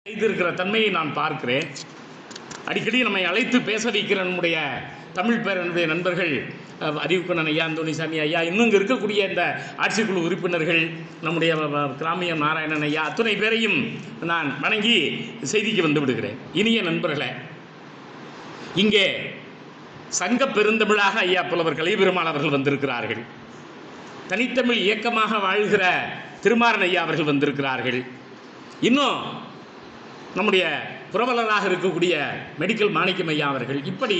செய்திருக்கிற தன்மையை நான் பார்க்கிறேன். அடிக்கடி நம்மை அழைத்து பேச வைக்கிற நம்முடைய தமிழ் பேரனுடைய நண்பர்கள் அறிவுக்கண்ணன் ஐயா, அந்தோணிசாமி ஐயா, இன்னும் இங்கே இருக்கக்கூடிய இந்த ஆட்சிக்குழு உறுப்பினர்கள், நம்முடைய கிராமியம் நாராயணன் ஐயா, அத்தனை பேரையும் நான் வணங்கி செய்திக்கு வந்து விடுகிறேன். இனிய நண்பர்களே, இங்கே சங்க பெருந்தமிழாக ஐயா புலவர் கலைபெருமாள் அவர்கள் வந்திருக்கிறார்கள். தனித்தமிழ் இயக்கமாக வாழ்கிற திருமாறன் ஐயா அவர்கள் வந்திருக்கிறார்கள். இன்னும் நம்முடைய புரவலராக இருக்கக்கூடிய மெடிக்கல் மாணிக்கம் ஐயா அவர்கள், இப்படி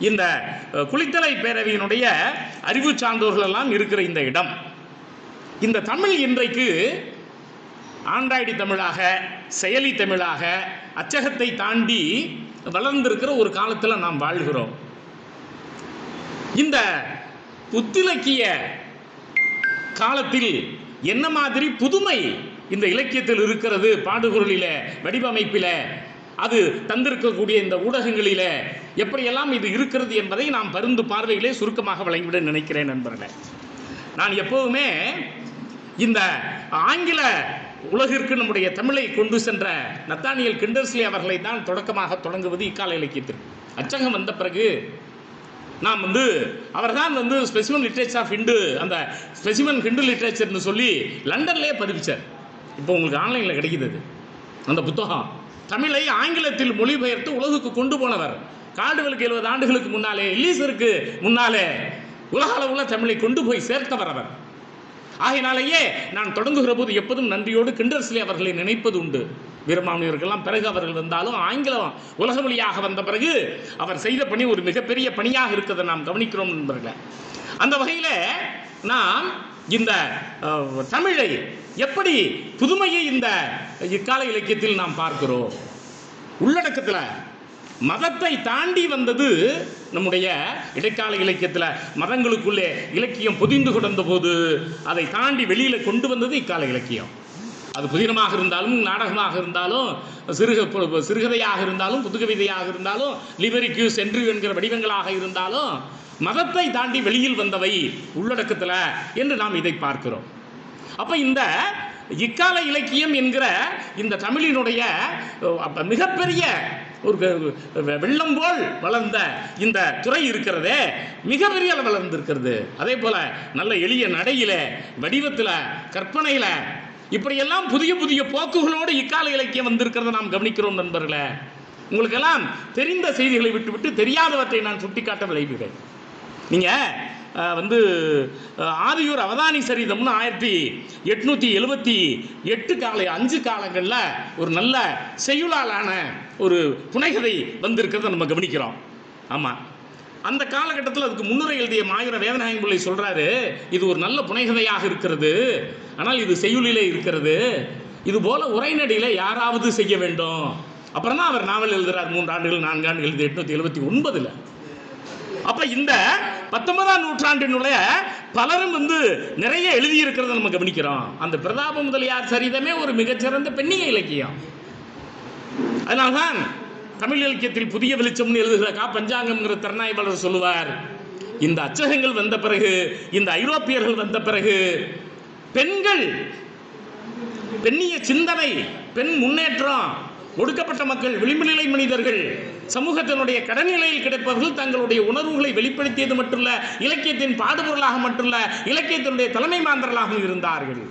இந்த குளித்தலை பேரவையினுடைய அறிவு சார்ந்தோர்கள் எல்லாம் இருக்கிற இந்த இடம், இந்த தமிழ் இன்றைக்கு ஆண்ட்ராய்டு தமிழாக, செயலி தமிழாக, அச்சகத்தை தாண்டி வளர்ந்திருக்கிற ஒரு காலத்தில் நாம் வாழ்கிறோம். இந்த புத்திலக்கிய காலத்தில் என்ன மாதிரி புதுமை இந்த இலக்கியத்தில் இருக்கிறது, பாடுபொருளில், வடிவமைப்பில், அது தந்திருக்கக்கூடிய இந்த ஊடகங்களில் எப்படியெல்லாம் இது இருக்கிறது என்பதை நாம் பருந்து பார்வையிலே சுருக்கமாக வழங்கிவிட நினைக்கிறேன் நண்பர்களே. நான் எப்போவுமே இந்த ஆங்கில உலகிற்கு நம்முடைய தமிழை கொண்டு சென்ற நத்தானியல் கிண்டர்ஸ்லி அவர்களை தான் தொடக்கமாக தொடங்குவது இக்கால இலக்கியத்திற்கு. அச்சகம் வந்த பிறகு நாம் அவர் தான் ஸ்பெசிமன் லிட்ரேச்சர் ஆஃப் ஹிண்டு, அந்த ஸ்பெசிமன் ஹிண்டு லிட்ரேச்சர்னு சொல்லி லண்டன்லேயே பதிப்பிச்சார். இப்போ உங்களுக்கு ஆன்லைனில் கிடைக்குது அந்த புத்தகம். தமிழை ஆங்கிலத்தில் மொழிபெயர்த்து உலகுக்கு கொண்டு போனவர். கால்டுவெலுக்கு 70 ஆண்டுகளுக்கு முன்னாலே, எல்லீசருக்கு முன்னாலே உலக அளவில் தமிழை கொண்டு போய் சேர்த்தவர் அவர். ஆகையினாலேயே நான் தொடங்குகிற போது எப்போதும் நன்றியோடு கிண்டர்ஸ்லி அவர்களை நினைப்பது உண்டு. வீரமாமுனிவர்களெல்லாம் பிறகு அவர்கள் வந்தாலும் ஆங்கிலம் உலக மொழியாக வந்த பிறகு அவர் செய்த பணி ஒரு மிகப்பெரிய பணியாக இருக்கிறதை நாம் கவனிக்கிறோம் நண்பர்களே. அந்த வகையில் நாம் இந்த தமிழை எப்படி புதுமையை இந்த இக்கால இலக்கியத்தில் நாம் பார்க்கிறோம். உள்ளடக்கத்தில் மதத்தை தாண்டி வந்தது நம்முடைய இடைக்கால இலக்கியத்தில். மதங்களுக்குள்ளே இலக்கியம் பொதிந்து கிடந்த போது அதை தாண்டி வெளியில் கொண்டு வந்தது இக்கால இலக்கியம். அது புதினமாக இருந்தாலும், நாடகமாக இருந்தாலும், சிறுகதையாக இருந்தாலும், புதுகவிதையாக இருந்தாலும், லிபரிக்யூ சென்று என்கிற வடிவங்களாக இருந்தாலும், மதத்தை தாண்டி வெளியில் வந்தவை உள்ளடக்கத்தில் என்று நாம் இதை பார்க்கிறோம். அப்போ இந்த இக்கால இலக்கியம் என்கிற இந்த தமிழினுடைய மிகப்பெரிய ஒரு வெள்ளம் போல் வளர்ந்த இந்த துறை இருக்கிறதே, மிகப்பெரிய வளர்ந்திருக்கிறது. அதே போல நல்ல எளிய நடையில, வடிவத்தில், கற்பனையில், இப்படியெல்லாம் புதிய புதிய போக்குகளோடு இக்கால இலக்கியம் வந்திருக்கிறத நாம் கவனிக்கிறோம் நண்பர்களே. உங்களுக்கெல்லாம் தெரிந்த செய்திகளை விட்டுவிட்டு தெரியாதவற்றை நான் சுட்டிக்காட்ட விளைவுகிறேன். நீங்கள் ஆதியூர் அவதானி சரிதம்னு 1878 5 காலங்களில் ஒரு நல்ல செய்யுளாலான ஒரு புனைகதை வந்திருக்கிறத நம்ம கவனிக்கிறோம். ஆமாம், அந்த காலகட்டத்தில் அதுக்கு முன்னுரை எழுதிய மாயூர வேதநாயகம் பிள்ளை சொல்கிறாரு, இது ஒரு நல்ல புனைகதையாக இருக்கிறது, ஆனால் இது செய்யுளிலே இருக்கிறது, இது போல உரைநடையில் யாராவது செய்ய வேண்டும். அப்புறம் தான் அவர் நாவல் எழுதுகிறார். 3 ஆண்டுகள் 4 ஆண்டுகள் எழுதி 1879. அப்போ இந்த 19ஆம் நூற்றாண்டினுடைய பலரும் நிறைய எழுதியிருக்கிறத நம்ம கவனிக்கிறோம். அந்த பிரதாப முதலியார் சரிதமே ஒரு மிகச்சிறந்த பெண்ணிய இலக்கியம். அதனால்தான் தமிழ் இலக்கியத்தில் புதிய வெளிச்சம்னு எழுதுகிற பஞ்சாங்கம்ங்கிற திறனாய்வாளர் சொல்லுவார், இந்த அச்சகங்கள் வந்த பிறகு, இந்த ஐரோப்பியர்கள் வந்த பிறகு, பெண்கள், பெண்ணிய சிந்தனை, பெண் முன்னேற்றம், ஒடுக்கப்பட்ட மக்கள், விளிம்பு நிலை மனிதர்கள், சமூகத்தினுடைய கடநிலையில் கிடைப்பவர்கள் தங்களுடைய உணர்வுகளை வெளிப்படுத்தியது மட்டுமல்ல, இலக்கியத்தின் பாடுபொருளாக மட்டுமல்ல, இலக்கியத்தினுடைய தலைமை மாந்தர்களாகவும் இருந்தார்கள்.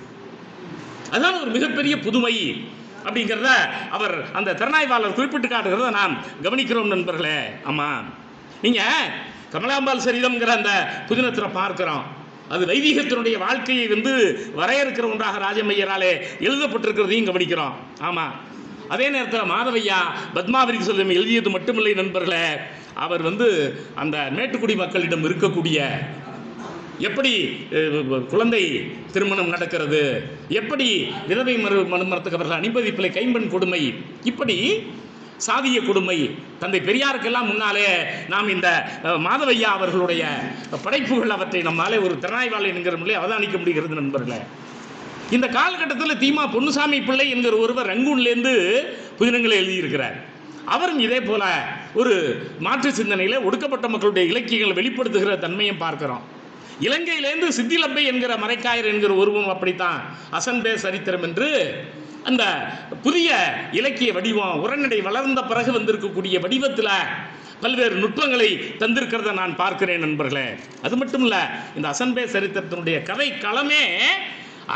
அதுதான் ஒரு மிகப்பெரிய புதுமை அப்படிங்கிறத அவர் அந்த திறனாய்வாளர் குறிப்பிட்டு காட்டுகிறத நாம் கவனிக்கிறோம் நண்பர்களே. ஆமாம், நீங்கள் கமலாம்பாள் சரிதம்ங்கிற அந்த புதினத்தில் பார்க்கிறோம். அது வைதிகத்தினுடைய வாழ்க்கையை வரையறுக்கிற ஒன்றாக ராஜமையராலே எழுதப்பட்டிருக்கிறதையும் கவனிக்கிறோம். ஆமாம், அதே நேரத்தில் மாதவையா பத்மாவதி சொல்லம் எழுதியது மட்டுமில்லை நண்பர்களே, அவர் அந்த மேட்டுக்குடி மக்களிடம் இருக்கக்கூடிய எப்படி குழந்தை திருமணம் நடக்கிறது, எப்படி விதவை மறுமணத்துக்கு அவர்கள் அனுமதிப்பில்லை, கைம்பெண் கொடுமை, இப்படி சாதிய கொடுமை, தந்தை பெரியாருக்கெல்லாம் முன்னாலே நாம் இந்த மாதவையா அவர்களுடைய படைப்புகள், அவற்றை நம்மாலே ஒரு திறனாய்வாளர் என்கிற முறையை அவதானிக்க முடிகிறது நண்பர்களே. இந்த காலகட்டத்தில் தீமா பொன்னுசாமி பிள்ளை என்கிற ஒருவர் ரங்கூன்லேருந்து புதினங்களை எழுதியிருக்கிறார். அவரும் இதே போல ஒரு மாற்று சிந்தனையில் ஒடுக்கப்பட்ட மக்களுடைய இலக்கியங்களை வெளிப்படுத்துகிற தன்மையை பார்க்கிறோம். இலங்கையிலேருந்து சித்திலப்பை என்கிற மரைக்காயர் என்கிற ஒருவன் அப்படித்தான் அசன்பே சரித்திரம் என்று அந்த புதிய இலக்கிய வடிவம் உரைநடை வளர்ந்த பிறகு வந்திருக்கக்கூடிய வடிவத்தில் பல்வேறு நுட்பங்களை தந்திருக்கிறத நான் பார்க்கிறேன் நண்பர்களே. அது மட்டும் இல்லை, இந்த அசன்பே சரித்திரத்தினுடைய கதை களமே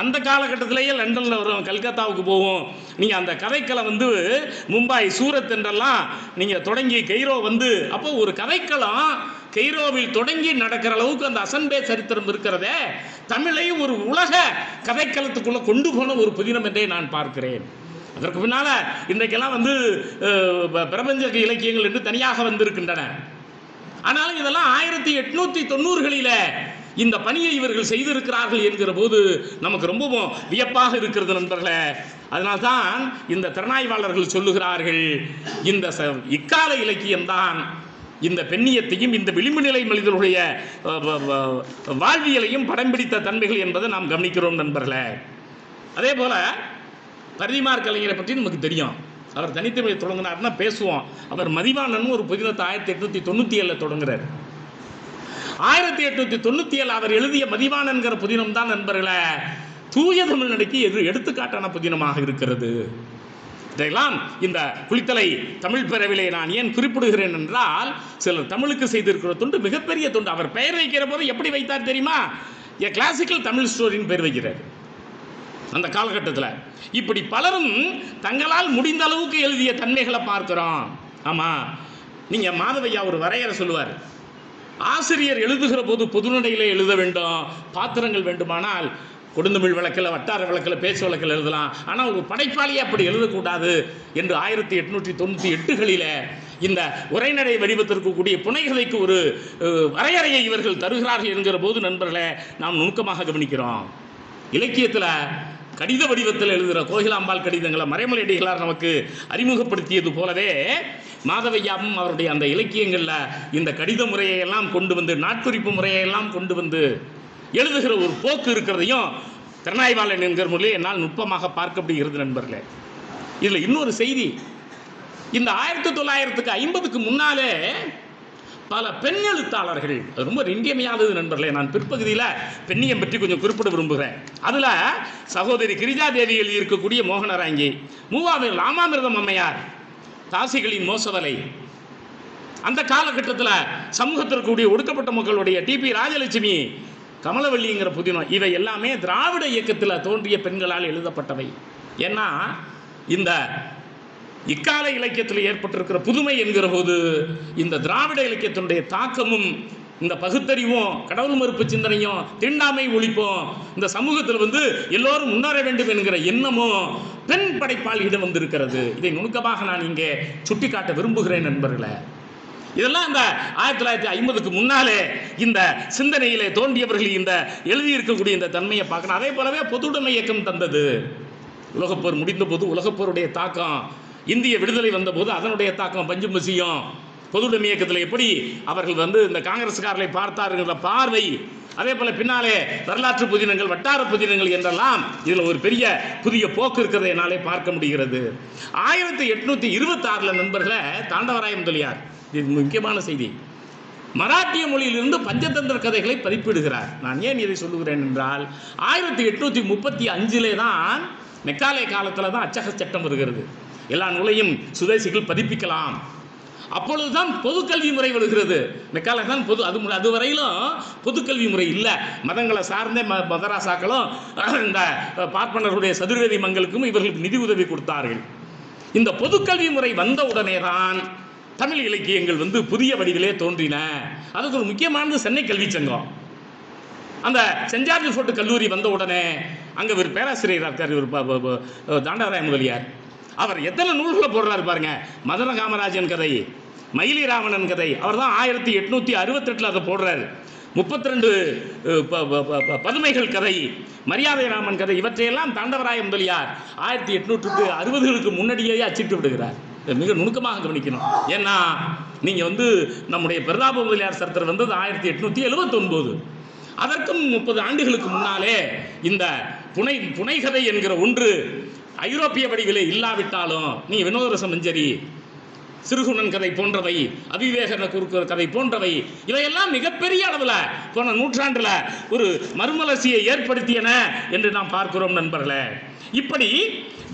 அந்த காலகட்டத்திலேயே லண்டனில் வரும், கல்கத்தாவுக்கு போவோம். நீங்கள் அந்த கதைக்களம் வந்து மும்பாய், சூரத் என்றெல்லாம் நீங்கள் தொடங்கி கெய்ரோ வந்து, அப்போ ஒரு கதைக்களம் கெய்ரோவில் தொடங்கி நடக்கிற அளவுக்கு அந்த அசன்பே சரித்திரம் இருக்கிறதே, தமிழை ஒரு உலக கதைக்களத்துக்குள்ளே கொண்டு போன ஒரு புதினம் என்றே நான் பார்க்கிறேன். அதற்கு பின்னால் இன்றைக்கெல்லாம் வந்து பிரபஞ்ச இலக்கியங்கள் என்று தனியாக வந்திருக்கின்றன. ஆனாலும் இதெல்லாம் 1890களில் இந்த பணியை இவர்கள் செய்திருக்கிறார்கள் என்கிற போது நமக்கு ரொம்பவும் வியப்பாக இருக்கிறது நண்பர்களே. அதனால்தான் இந்த திறனாய்வாளர்கள் சொல்லுகிறார்கள், இந்த இக்கால இலக்கியம்தான் இந்த பெண்ணியத்தையும் இந்த விளிம்பு நிலை மனிதர்களுடைய வாழ்வியலையும் படம் பிடித்த தன்மைகள் என்பதை நாம் கவனிக்கிறோம் நண்பர்களே. அதே போல பரிதிமார் கலைஞரை பற்றி நமக்கு தெரியும். அவர் தனித்தமிழை தொடங்கினார்னா பேசுவோம். அவர் மதிவாணன் ஒரு புதினத்தை 1897 தொடங்குறார். 1897 அவர் எழுதிய மதிவாணன்கிற புதினம் தான் நண்பர்களே தூய தமிழ் நடைக்கு எடுத்துக்காட்டான புதினமாக இருக்கிறது. இதையெல்லாம் இந்த குளித்தலை தமிழ் பிறவிலே நான் ஏன் குறிப்பிடுகிறேன் என்றால், சிலர் தமிழுக்கு செய்திருக்கிற தொண்டு மிகப்பெரிய தொண்டு. அவர் பெயர் வைக்கிற போது எப்படி வைத்தார் தெரியுமா? ஏ கிளாசிக்கல் தமிழ் ஸ்டோரின்னு பெயர் வைக்கிறார். அந்த காலகட்டத்தில் இப்படி பலரும் தங்களால் முடிந்த அளவுக்கு எழுதிய தன்மைகளை பார்க்கிறோம். ஆமாம், நீங்கள் மாதவையா ஒரு வரையறை சொல்லுவார். ஆசிரியர் எழுதுகிற போது பொதுநடையில் எழுத வேண்டும். பாத்திரங்கள் வேண்டுமானால் கொடுந்தமிழ் வழக்கில், வட்டார வழக்கில், பேச்சு வழக்கில் எழுதலாம். ஆனால் ஒரு படைப்பாளியை அப்படி எழுதக்கூடாது என்று 1898களில் இந்த உரைநடை வடிவத்திற்கு கூடிய புனைகதைக்கு ஒரு வரையறையை இவர்கள் தருகிறார்கள் என்கிற போது நண்பர்களே நாம் நுணுக்கமாக கவனிக்கிறோம். இலக்கியத்தில் கடித வடிவத்தில் எழுதுகிற கோகிலாம்பாள் கடிதங்களை மறைமலை அடிகளார் நமக்கு அறிமுகப்படுத்தியது போலவே மாதவையாவும் அவருடைய அந்த இலக்கியங்களில் இந்த கடித முறையெல்லாம் கொண்டு வந்து, நாட்குறிப்பு முறையெல்லாம் கொண்டு வந்து எழுதுகிற ஒரு போக்கு இருக்கிறதையும் திறனாய்வாளன் என்கிற முறையில் என்னால் நுட்பமாக பார்க்கப்படுகிறது நண்பர்களே. இதில் இன்னொரு செய்தி, இந்த 1950க்கு முன்னாலே பல பெண் எழுத்தாளர்கள், அது ரொம்ப இன்றியமையாதது நண்பர்களே. நான் பிற்பகுதியில் பெண்ணியம் பற்றி கொஞ்சம் குறிப்பிட விரும்புகிறேன். அதில் சகோதரி கிரிஜா தேவி எழுதியிருக்கக்கூடிய மோகனராங்கி, மூவாவேர் ராமாமிர்தம் அம்மையார், தாசிகளின் மோசவலை, அந்த காலகட்டத்தில் சமூகத்திற்குரிய ஒடுக்கப்பட்ட மக்களுடைய டிபி ராஜலட்சுமி, கமலவல்லிங்கிற புதினம், இவை எல்லாமே திராவிட இயக்கத்தில் தோன்றிய பெண்களால் எழுதப்பட்டவை. ஏன்னா இந்த இக்கால இலக்கியத்தில் ஏற்பட்டிருக்கிற புதுமை என்கிற போது இந்த திராவிட இலக்கியத்தினுடைய தாக்கமும் இந்த பகுத்தறிவும் கடவுள் மறுப்பு சிந்தனையும் தீண்டாமை ஒழிப்போம், இந்த சமூகத்தில் வந்து எல்லோரும் முன்னேற வேண்டும் என்கிற எண்ணமும் பெண் படைப்பாளியிடம் வந்திருக்கிறது. இதை நுணுக்கமாக நான் இங்கே சுட்டிக்காட்ட விரும்புகிறேன் நண்பர்களே. இதெல்லாம் இந்த 1950க்கு முன்னாலே இந்த சிந்தனையிலே தோன்றியவர்கள் இந்த எழுதியிருக்கக்கூடிய இந்த தன்மையை பார்க்கணும். அதே போலவே பொதுவுடைமை இயக்கம் தந்தது. உலகப்போர் முடிந்த போது உலகப்போருடைய தாக்கம், இந்திய விடுதலை வந்தபோது அதனுடைய தாக்கம் பஞ்சு மசியும், பொதுவுடைமை இயக்கத்தில் எப்படி அவர்கள் வந்து இந்த காங்கிரஸ்காரர்களை பார்த்தாருங்கிற பார்வை, அதே போல பின்னாலே வரலாற்று புதினங்கள், வட்டார புதினங்கள் என்றெல்லாம் இதில் ஒரு பெரிய புதிய போக்கு இருக்கிறதை என்னாலே பார்க்க முடிகிறது. 1826 நண்பர்களே தாண்டவராய முதலியார், இது முக்கியமான செய்தி, மராட்டிய மொழியிலிருந்து பஞ்சதந்திர கதைகளை பதிப்பிடுகிறார். நான் ஏன் இதை சொல்லுகிறேன் என்றால் 1835 தான் மெக்காலே காலத்தில் தான் அச்சக சட்டம் வருகிறது. எல்லா நூலையும் சுதேசிகள் பதிப்பிக்கலாம். அப்பொழுதுதான் பொதுக்கல்வி முறை வருகிறது. மெக்காலே தான் பொது, அது வரையிலும் பொதுக்கல்வி முறை இல்லை. மதங்களை சார்ந்த மதராசாக்களும் இந்த பார்ப்பனருடைய சதுர்வேதி மங்களுக்கும் இவர்களுக்கு நிதி உதவி கொடுத்தார்கள். இந்த பொதுக்கல்வி முறை வந்த உடனே தான் தமிழ் இலக்கியங்கள் வந்து புதிய வடிவிலே தோன்றின. அதுக்கு ஒரு முக்கியமானது சென்னை கல்வி சங்கம். அந்த சென்ட் ஜார்ஜ் ஃபோர்ட் கல்லூரி வந்த உடனே அங்கே ஒரு பேராசிரியர் இருக்கார், ஒரு தாண்டவராய முதலியார். அவர் எத்தனை நூல்களை போடுறாரு பாருங்க. மதன காமராஜன் கதை, மயிலி ராமணன் கதை, அவர் தான் 1868 அதை போடுறாரு. 32 பதுமைகள் கதை, மரியாதை ராமன் கதை, இவற்றையெல்லாம் தாண்டவராய முதலியார் 1860களுக்கு முன்னாடியே அச்சிட்டு விடுகிறார். மிக நுணுக்கமாக கவனிக்கணும். ஏன்னா நீங்கள் வந்து நம்முடைய பிரதாப முதலியார் சரித்திரம் வந்தது 1879. அதற்கும் 30 ஆண்டுகளுக்கு முன்னாலே இந்த புனைகதை என்கிற ஒன்று ஐரோப்பிய வடிவிலே இல்லாவிட்டாலும், நீங்கள் வினோதரச மஞ்சரி, சிறுகுணன் கதை போன்றவை, அவிவேகன குறுக்கு கதை போன்றவை, இவையெல்லாம் மிகப்பெரிய அளவில் போன நூற்றாண்டில் ஒரு மறுமலர்ச்சியை ஏற்படுத்தியன என்று நாம் பார்க்கிறோம் நண்பர்களே. இப்படி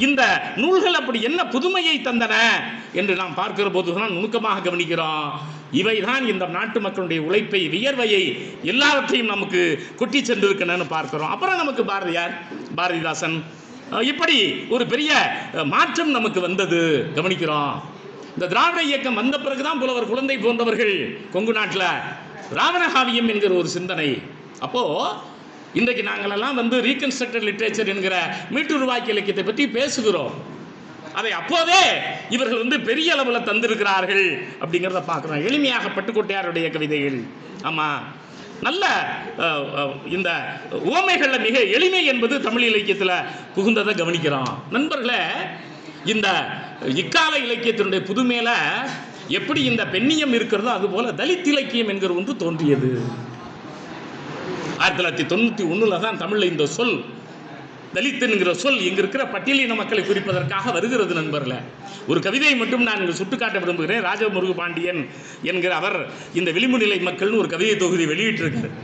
இந்த நூல்கள் அப்படி என்ன புதுமையை தந்தன என்று நாம் பார்க்கிற போதுதான் நுணுக்கமாக கவனிக்கிறோம். இவைதான் இந்த நாட்டு மக்களுடைய உழைப்பை, வியர்வையை எல்லாவற்றையும் நமக்கு கொட்டி சென்றிருக்கணும்னு பார்க்கிறோம். அப்புறம் நமக்கு பாரதிதாசன், இப்படி ஒரு பெரிய மாற்றம் நமக்கு வந்தது கவனிக்கிறோம். இந்த திராவிட இயக்கம் வந்த பிறகுதான் புலவர் குழந்தை போன்றவர்கள் கொங்கு நாட்டில் திராவிட காவியம் என்கிற ஒரு சிந்தனை. அப்போ இன்றைக்கு நாங்களெல்லாம் ரீகன்ஸ்ட்ரக்டட் லிட்ரேச்சர் என்கிற மீட்டுருவாக்கி இலக்கியத்தை பற்றி பேசுகிறோம். அதை அப்போதே இவர்கள் பெரிய அளவில் தந்திருக்கிறார்கள் அப்படிங்கிறத பார்க்குறோம். எளிமையாக பட்டுக்கோட்டையாருடைய கவிதைகள், ஆமாம், நல்ல இந்த உவமைகளில் மிக எளிமை என்பது தமிழ் இலக்கியத்தில் புகுந்ததை கவனிக்கிறோம். நண்பர்களே, இந்த இக்கால இலக்கியத்தினுடைய புதுமையில எப்படி இந்த பெண்ணியம் இருக்கிறதோ அதுபோல தலித் இலக்கியம் என்கிற ஒன்று தோன்றியது. 1991 தான் தமிழில் இந்த சொல் தலித் என்கிற சொல் இங்க இருக்கிற பட்டியலின மக்களை குறிப்பதற்காக வருகிறது. நண்பர்களே, ஒரு கவிதையை மட்டும் நான் இங்கு சுட்டுக்காட்ட விரும்புகிறேன். ராஜமுருகு பாண்டியன் என்கிற அவர் இந்த விளிம்பு நிலை மக்கள்னு ஒரு கவிதை தொகுதி வெளியிட்டிருக்கிறார்.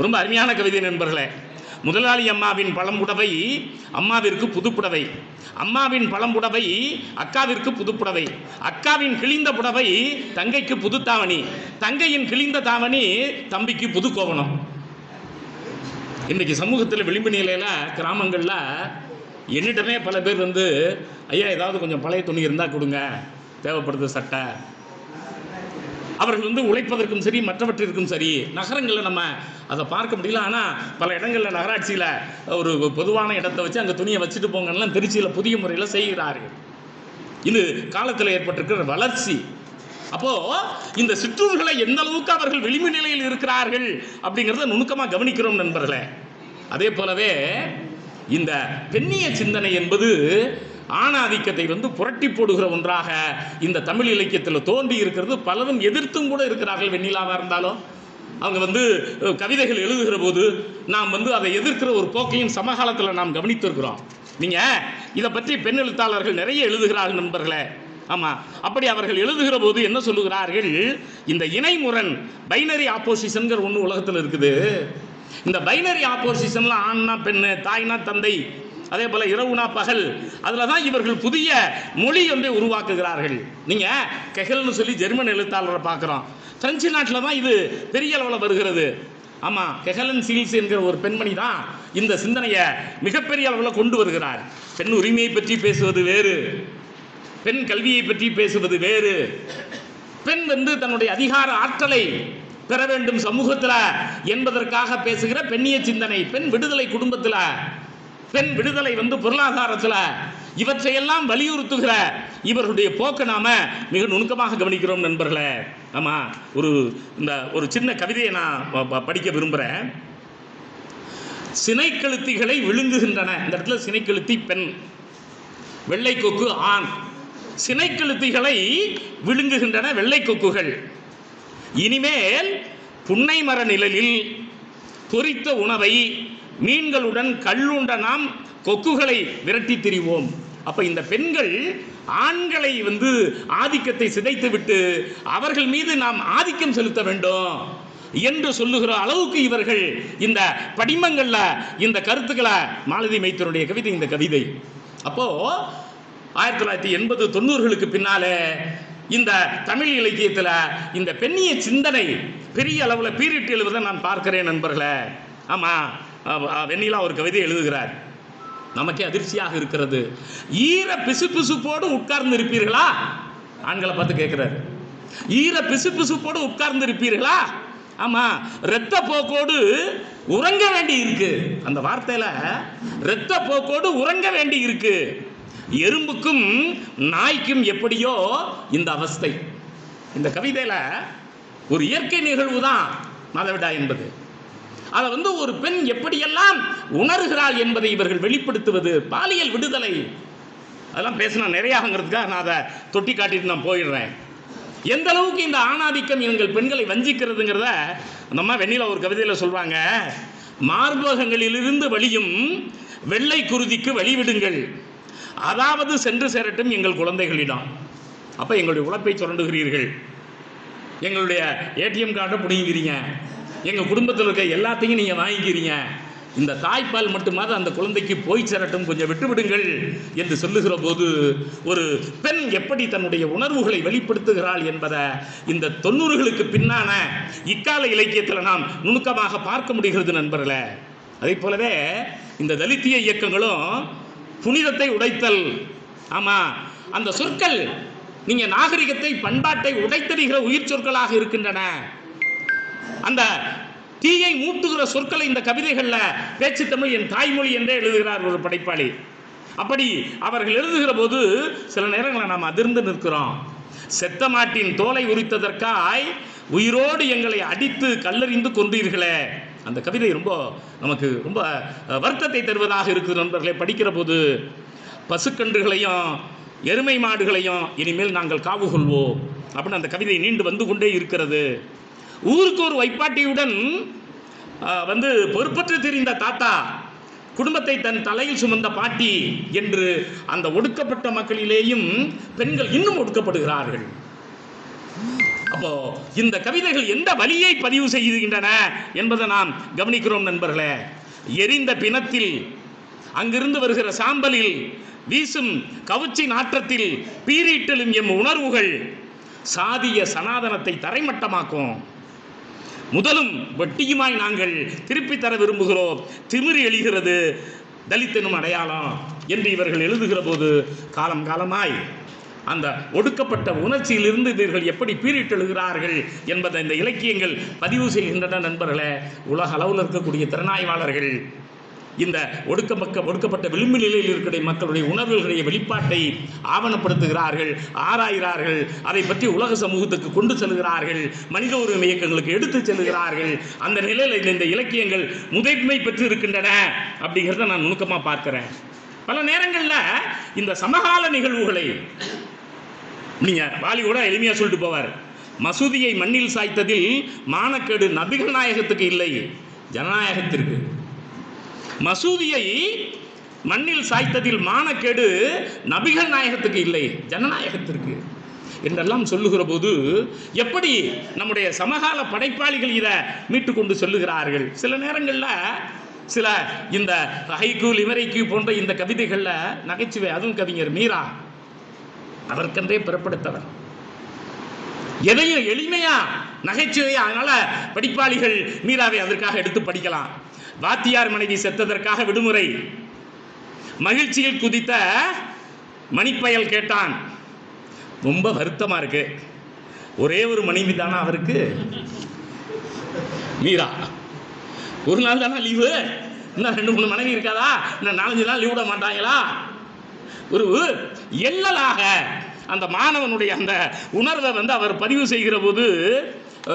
ரொம்ப அருமையான கவிதை நண்பர்களே. முதலாளி அம்மாவின் பழம்புடவை அம்மாவிற்கு புதுப்புடவை, அம்மாவின் பழம்புடவை அக்காவிற்கு புதுப்புடவை, அக்காவின் கிழிந்த புடவை தங்கைக்கு புது தாவணி, தங்கையின் கிழிந்த தாவணி தம்பிக்கு புது கோவணம். இன்றைக்கு சமூகத்தில் விளிம்பு நிலையில் கிராமங்களில் என்னிடமே பல பேர் ஐயா ஏதாவது கொஞ்சம் பழைய துணி இருந்தால் கொடுங்க, தேவைப்படுது சட்டை. அவர்கள் உழைப்பதற்கும் சரி மற்றவற்றிற்கும் சரி நகரங்களில் நம்ம அதை பார்க்க முடியல. ஆனால் பல இடங்களில் நகராட்சியில் ஒரு பொதுவான இடத்தை வச்சு அங்கே துணியை வச்சுட்டு போங்கலாம் திருச்சியில் புதிய முறையில் செய்கிறார்கள். இது காலத்தில் ஏற்பட்டிருக்கிற வளர்ச்சி. அப்போது இந்த சிற்றூர்களை எந்த அளவுக்கு அவர்கள் விளிம்பு நிலையில் இருக்கிறார்கள் அப்படிங்கிறத நுணுக்கமாக கவனிக்கிறோம் நண்பர்களே. அதே போலவே இந்த பெண்ணிய சிந்தனை என்பது ஆணாதிக்கத்தை புரட்டி போடுகிற ஒன்றாக இந்த தமிழ் இலக்கியத்தில் தோன்றி இருக்கிறது. பலரும் எதிர்த்தும் கூட இருக்கிறார்கள். வெண்ணிலாவாக இருந்தாலும் அவங்க கவிதைகள் எழுதுகிற போது நாம் அதை எதிர்க்கிற ஒரு போக்கையும் சமகாலத்தில் நாம் கவனித்திருக்கிறோம். நீங்கள் இதை பற்றி பெண் எழுத்தாளர்கள் நிறைய எழுதுகிறார்கள் நண்பர்களே. ஆமாம், அப்படி அவர்கள் எழுதுகிற போது என்ன சொல்லுகிறார்கள், இந்த இணைமுரண் பைனரி ஆப்போசிஷன்கிற ஒன்று உலகத்தில் இருக்குது. இந்த பைனரி ஆப்போசிஷனில் ஆண்னா பெண்ணு, தாய்னா தந்தை, அதே போல் இரவுனா பகல், அதில் தான் இவர்கள் புதிய மொழி உருவாக்குகிறார்கள். நீங்கள் கெகல்னு சொல்லி ஜெர்மன் எழுத்தாளரை பார்க்குறோம். பிரெஞ்சு நாட்டில் தான் இது பெரிய அளவில் வருகிறது. ஆமாம், கெகலன் சீல்ஸ் என்கிற ஒரு பெண்மணி தான் இந்த சிந்தனையை மிகப்பெரிய அளவில் கொண்டு வருகிறார். பெண் உரிமையை பற்றி பேசுவது வேறு, பெண் கல்வியை பற்றி பேசுவது வேறு. பெண் தன்னுடைய அதிகார ஆற்றலை பெற வேண்டும் சமூகத்தில் என்பதற்காக பேசுகிற பெண்ணிய சிந்தனை, பெண் விடுதலை குடும்பத்தில், பெண் விடுதலை பொருளாதாரத்தில், இவற்றையெல்லாம் வலியுறுத்துகிற இவர்களுடைய போக்கை நாம மிக நுணுக்கமாக கவனிக்கிறோம் நண்பர்களே. ஆமாம், ஒரு சின்ன கவிதையை நான் படிக்க விரும்புகிறேன். சினைக்கழுத்திகளை விழுங்குகின்றன. இந்த இடத்துல சினைக்கழுத்தி பெண், வெள்ளை கொக்கு ஆண். சினைக்கழுத்திகளை விழுங்குகின்றன வெள்ளை கொக்குகள். இனிமேல் புன்னை மர நிழலில் பொரித்த உணவை மீன்களுடன் கல்லுண்ட நாம் கொக்குகளை விரட்டி திரிவோம். அப்ப இந்த பெண்கள் ஆண்களை ஆதிக்கத்தை சிதைத்து விட்டு அவர்கள் மீது நாம் ஆதிக்கம் செலுத்த வேண்டும் என்று சொல்லுகிற அளவுக்கு இவர்கள் இந்த படிமங்கள்ல இந்த கருத்துக்களை, மாலதி மைத்தனுடைய கவிதை இந்த கவிதை. அப்போ 1980 90களுக்கு பின்னாலே இந்த தமிழ் இலக்கியத்தில் இந்த பெண்ணிய சிந்தனை பெரிய அளவில் பீரிட்டு எழுவதை நான் பார்க்கிறேன் நண்பர்களே. ஆமாம், வெண்ணிலா ஒரு கவிதை எழுதுகிறார். நமக்கே அதிர்ச்சியாக இருக்கிறது. ஈர பிசுபிசுப்போடு உட்கார்ந்து இருப்பீர்களா? ஆண்களை பார்த்து கேட்கிறார். ஈர பிசுபிசுப்போடு உட்கார்ந்து இருப்பீர்களா? ஆமாம், இரத்த போக்கோடு உறங்க வேண்டி இருக்கு. அந்த வார்த்தையில் இரத்த போக்கோடு உறங்க வேண்டி இருக்கு. எறும்புக்கும் நாய்க்கும் எப்படியோ இந்த அவஸ்தை. இந்த கவிதையில் ஒரு இயற்கை நிகழ்வு தான் மாதவிடாய் என்பது. அதை ஒரு பெண் எப்படியெல்லாம் உணர்கிறாள் என்பதை இவர்கள் வெளிப்படுத்துவது. பாலியல் விடுதலை அதெல்லாம் பேசினா நிறையாகிறதுக்காக நான் அதை தொட்டி காட்டிட்டு நான் போயிடுறேன். எந்த அளவுக்கு இந்த ஆணாதிக்கம் எங்கள் பெண்களை வஞ்சிக்கிறதுங்கிறத நம்ம வெண்ணிலா ஒரு கவிதையில் சொல்றாங்க. மார்பகங்களிலிருந்து வழியும் வெள்ளை குருதிக்கு வழிவிடுங்கள், அதாவது சென்று சேரட்டும் எங்கள் குழந்தைகளிடம். அப்போ எங்களுடைய உழைப்பை சுரண்டுகிறீர்கள், எங்களுடைய ஏடிஎம் கார்டை பிடிங்கிறீங்க, எங்கள் குடும்பத்தில் இருக்க எல்லாத்தையும் நீங்கள் வாங்கிக்கிறீங்க, இந்த தாய்ப்பால் மட்டுமாவது அந்த குழந்தைக்கு போய் சேரட்டும், கொஞ்சம் விட்டுவிடுங்கள் என்று சொல்லுகிற போது ஒரு பெண் எப்படி தன்னுடைய உணர்வுகளை வெளிப்படுத்துகிறாள் என்பதை இந்த 90களுக்கு பின்னான இக்கால இலக்கியத்தில் நாம் நுணுக்கமாக பார்க்க முடிகிறது நண்பர்களே. அதே போலவே இந்த தலித்திய இயக்கங்களும் புனிதத்தை உடைத்தல், ஆமாம், அந்த சொற்கள் நீங்கள் நாகரிகத்தை பண்பாட்டை உடைத்தறிகிற உயிர் சொற்களாக இருக்கின்றன. அந்த தீயை மூட்டுகிற சொற்களை இந்த கவிதைகளில் பேச்சு தமிழ் என் தாய்மொழி என்றே எழுதுகிறார் ஒரு படைப்பாளி. அப்படி அவர்கள் எழுதுகிற போது சில நேரங்களில் நாம் அதிர்ந்து நிற்கிறோம். செத்த மாட்டின் தோலை உரித்ததற்காய் உயிரோடு எங்களை அடித்து கல்லறிந்து கொண்டீர்களே. அந்த கவிதை நமக்கு ரொம்ப வருத்தத்தை தருவதாக இருக்குது நண்பர்களை. படிக்கிற போது பசுக்கன்றுகளையும் எருமை மாடுகளையும் இனிமேல் நாங்கள் காவு கொள்வோம் அப்படின்னு அந்த கவிதை நீண்டு வந்து கொண்டே இருக்கிறது. ஊருக்கு ஒரு வைப்பாட்டியுடன் பொறுப்பற்று தெரிந்த தாத்தா, குடும்பத்தை தன் தலையில் சுமந்த பாட்டி என்று அந்த ஒடுக்கப்பட்ட மக்களிலேயும் பெண்கள் இன்னும் ஒடுக்கப்படுகிறார்கள். அப்போ இந்த கவிதைகள் எந்த வலியை பதிவு செய்கின்றன என்பதை நாம் கவனிக்கிறோம் நண்பர்களே. எரிந்த பிணத்தில், அங்கிருந்து வருகிற சாம்பலில், வீசும் கவுச்சி நாற்றத்தில் பீரிட்டலும் எம் உணர்வுகள் சாதிய சனாதனத்தை தரைமட்டமாக்கும். முதலும் வட்டியுமாய் நாங்கள் திருப்பி தர விரும்புகிறோம், திமிரி எழுகிறது தலித்தனும் அடையாளம் என்று இவர்கள் எழுதுகிற போது காலம் காலமாய் அந்த ஒடுக்கப்பட்ட உணர்ச்சியிலிருந்து இவர்கள் எப்படி பீரிட்டு எழுகிறார்கள் என்பதை இந்த இலக்கியங்கள் பதிவு செய்கின்றன நண்பர்களே. உலக அளவில் இருக்கக்கூடிய திறனாய்வாளர்கள் இந்த ஒடுக்கப்பட்ட விளிம்பு நிலையில் இருக்கிற மக்களுடைய உணர்வுகளுடைய வெளிப்பாட்டை ஆவணப்படுத்துகிறார்கள், ஆராய்கிறார்கள், அதை பற்றி உலக சமூகத்துக்கு கொண்டு செல்கிறார்கள், மனித உரிமை இயக்கங்களுக்கு எடுத்து செல்கிறார்கள். அந்த நிலையில் இந்த இலக்கியங்கள் முதன்மை பெற்று இருக்கின்றன அப்படிங்கிறத நான் நுணுக்கமாக பார்க்கிறேன். பல நேரங்களில் இந்த சமகால நிகழ்வுகளை நீங்கள் வாலி கூட எளிமையாக சொல்லிட்டு போவார். மசூதியை மண்ணில் சாய்த்ததில் மானக்கேடு நபிகள் நாயகத்துக்கு இல்லை, ஜனநாயகத்திற்கு. மசூதியை மண்ணில் சாய்த்ததில் மானக்கேடு நபிகள் நாயகத்துக்கு இல்லை, ஜனநாயகத்திற்கு என்றெல்லாம் சொல்லுகிற போது எப்படி நம்முடைய சமகால படைப்பாளிகள் இதை மீட்டு கொண்டு சொல்லுகிறார்கள். சில நேரங்களில் சில இந்த ஹைக்கூ லிமரைக்கு போன்ற இந்த கவிதைகளில் நகைச்சுவை, அதுவும் கவிஞர் மீரா அதற்கென்றே பிறப்படுத்தவர், எதையும் எளிமையா நகைச்சுவையா. அதனால படிப்பாளிகள் மீராவை அதற்காக எடுத்து படிக்கலாம். வாத்தியார் மனைவி செத்ததற்காக விடுமுறை, மகிழ்ச்சியில் குதித்த மணிப்பயல் கேட்டான். ரொம்ப வருத்தமா இருக்கு, ஒரே ஒரு மனைவி தானா அவருக்கு? மீரா, ஒரு நாள் தானே லீவு, இன்னும் 2-3 மனைவி இருக்காதா? இன்னும் 4-5 நாள் லீவ் விட மாட்டாங்களா? ஒரு எள்ளலாக அந்த மாணவனுடைய அந்த உணர்வை அவர் பதிவு செய்கிற போது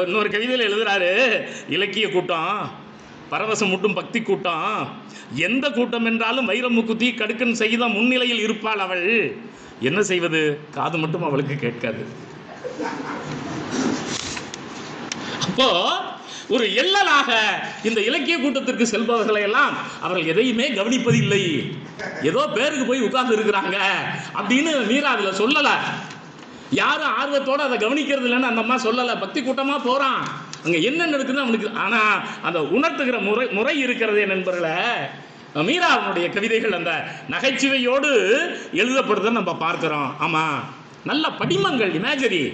இன்னொரு கவிதையில் எழுதுறாரு. இலக்கிய கூட்டம், பரவசம் மூட்டும் பக்தி கூட்டம், எந்த கூட்டம் என்றாலும் வைரமுக்குத்தி கடுக்கன் செய்த முன்னிலையில் இருப்பாள் அவள். என்ன செய்வது, காது மட்டும் அவளுக்கு கேட்காது. அப்போ ஒரு எள்ளலாக இந்த இலக்கிய கூட்டத்திற்கு செல்பவர்களை எல்லாம் அவர்கள் எதையுமே கவனிப்பதில்லை, ஏதோ பேருக்கு போய் உட்கார்ந்து இருக்கிறாங்க அப்படின்னு மீரா அதில் சொல்லலை. யாரும் ஆர்வத்தோடு அதை கவனிக்கிறது இல்லைன்னு அந்த அம்மா சொல்லலை. பக்தி கூட்டமாக போகிறான், அங்கே என்ன நடக்குதுன்னு அவனுக்கு, ஆனால் அந்த உணர்த்துகிற முறை இருக்கிறதே நண்பர்களே. மீரா அவனுடைய கவிதைகள் அந்த நகைச்சுவையோடு எழுதப்படுறதை நம்ம பார்க்குறோம். ஆமாம், நல்ல படிமங்கள், இமேஜரி.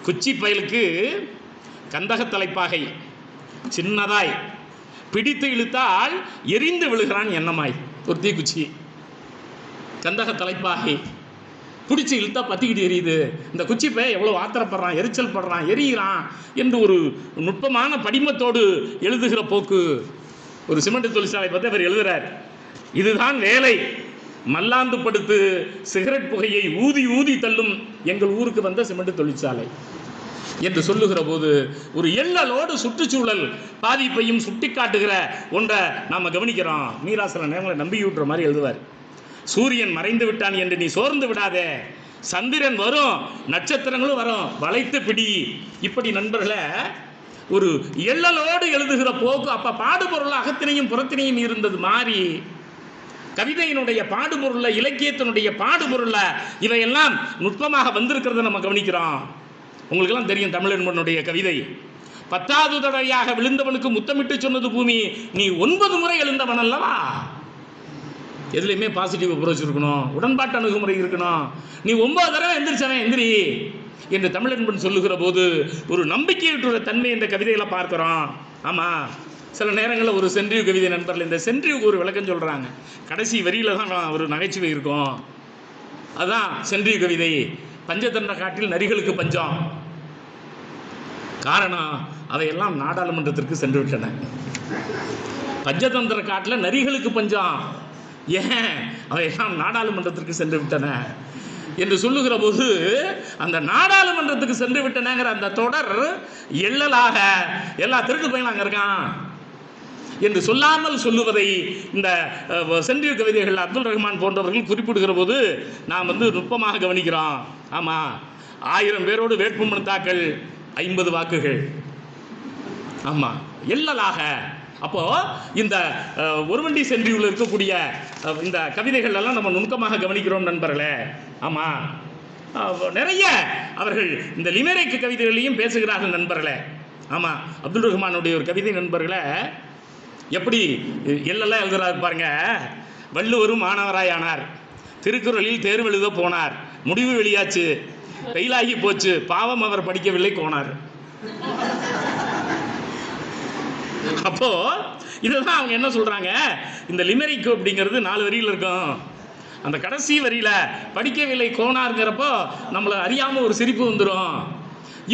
குச்சி பயலுக்கு கந்தக தலைப்பாகை சின்னதாய் பிடித்து இழுத்தால் எரிந்து விழுகிறான் எண்ணமாய். ஒரு தீக்குச்சி கந்தக தலைப்பாகை பிடிச்சி இழுத்தா பற்றிக்கிட்டு எரியுது. இந்த குச்சி பைய எவ்வளோ ஆத்திரப்படுறான், எரிச்சல் படுறான், எரியிறான் என்று ஒரு நுட்பமான படிமத்தோடு எழுதுகிற போக்கு. ஒரு சிமெண்ட் தொழிற்சாலை பற்றி அவர் எழுதுகிறார். இதுதான் வேலை, மல்லாந்து படுத்து சிகரெட் புகையை ஊதி ஊதி தள்ளும் எங்கள் ஊருக்கு வந்த சிமெண்ட் தொழிற்சாலை என்று சொல்லுகிற போது ஒரு எள்ளலோடு சுற்றுச்சூழல் பாதிப்பையும் சுட்டி காட்டுகிற ஒன்றை நாம் கவனிக்கிறோம். மீரா சில நேரங்களை நம்பிவிட்டுற மாதிரி எழுதுவார். சூரியன் மறைந்து விட்டான் என்று நீ சோர்ந்து விடாதே, சந்திரன் வரும், நட்சத்திரங்களும் வரும், வளைத்து பிடி. இப்படி நண்பர்களை ஒரு எள்ளலோடு எழுதுகிற போக்கு. அப்போ பாடுபொருள் அகத்தினையும் புறத்தினையும் இருந்தது மாறி கவிதையினுடைய பாடுபொருள்ல, இலக்கியத்தினுடைய பாடுபொருள்ல இவையெல்லாம் நுட்பமாக வந்திருக்கிறத நம்ம கவனிக்கிறோம். உங்களுக்கெல்லாம் தெரியும் தமிழன்பனுடைய கவிதை. 10வது தடவையாக விழுந்தவனுக்கு முத்தமிட்டு சொன்னது பூமி, நீ 9 முறை எழுந்தவன் அல்லவா. எதுலையுமே பாசிட்டிவ் அப்ரோச் இருக்கணும், உடன்பாட்டு அணுகுமுறை இருக்கணும். நீ 9 தடவை எந்திரிச்சவன் எந்திரி என்று தமிழன்பன் சொல்லுகிற போது ஒரு நம்பிக்கையுற்ற தன்மை என்ற கவிதைகளை பார்க்கிறோம். ஆமாம், சில நேரங்களில் ஒரு சென்றியூ கவிதை நண்பர்கள் இந்த சென்றியூக்கு ஒரு விளக்கம் சொல்கிறாங்க. கடைசி வரியில் தான் ஒரு நகைச்சுவை இருக்கும். அதுதான் சென்றியூ கவிதை. பஞ்சதண்ட காட்டில் நரிகளுக்கு பஞ்சம். காரணம், அவையெல்லாம் நாடாளுமன்றத்திற்கு சென்று விட்டன. பஞ்சதந்திர காட்டில் நரிகளுக்கு பஞ்சம், ஏன் அவையெல்லாம் நாடாளுமன்றத்திற்கு சென்று விட்டன என்று சொல்லுகிற போது அந்த நாடாளுமன்றத்துக்கு சென்று விட்டனங்கிற அந்த தொடர் எள்ளலாக எல்லா திருட்டு பையன் அங்கே இருக்கான் என்று சொல்லாமல் சொல்லுவதை இந்த சென்றியூ கவிதைகள் அப்துல் ரஹ்மான் போன்றவர்கள் குறிப்பிடுகிற போது நாம் நுட்பமாக கவனிக்கிறோம். ஆமாம், 1000 பேரோடு வேட்புமனு தாக்கல், 50 வாக்குகள். ஆமாம், எள்ளலாக. அப்போ இந்த ஒருவண்டி சென்றியூரில் இருக்கக்கூடிய இந்த கவிதைகள் எல்லாம் நம்ம நுணுக்கமாக கவனிக்கிறோம் நண்பர்களே. ஆமாம், நிறைய அவர்கள் இந்த லிமெரிக் கவிதைகளையும் பேசுகிறார்கள் நண்பர்களே. ஆமாம், அப்துல் ரஹ்மானுடைய ஒரு கவிதை நண்பர்களே எப்படி எல்லாம் எழுதுறாரு பாருங்க. வள்ளுவரும் மாணவராயானார், திருக்குறளில் தேர்வு எழுத போனார், முடிவு வெளியாச்சு, ஃபெயிலாகி போச்சு, பாவம் அவர் படிக்கவில்லை கோனார். அப்போ இதுதான் அவங்க என்ன சொல்றாங்க, இந்த லிமெரிக் அப்படிங்கிறது 4 வரியில் இருக்கும். அந்த கடைசி வரியில படிக்கவில்லை கோனாருங்கிறப்போ நம்மளை அறியாம ஒரு சிரிப்பு வந்துடும்.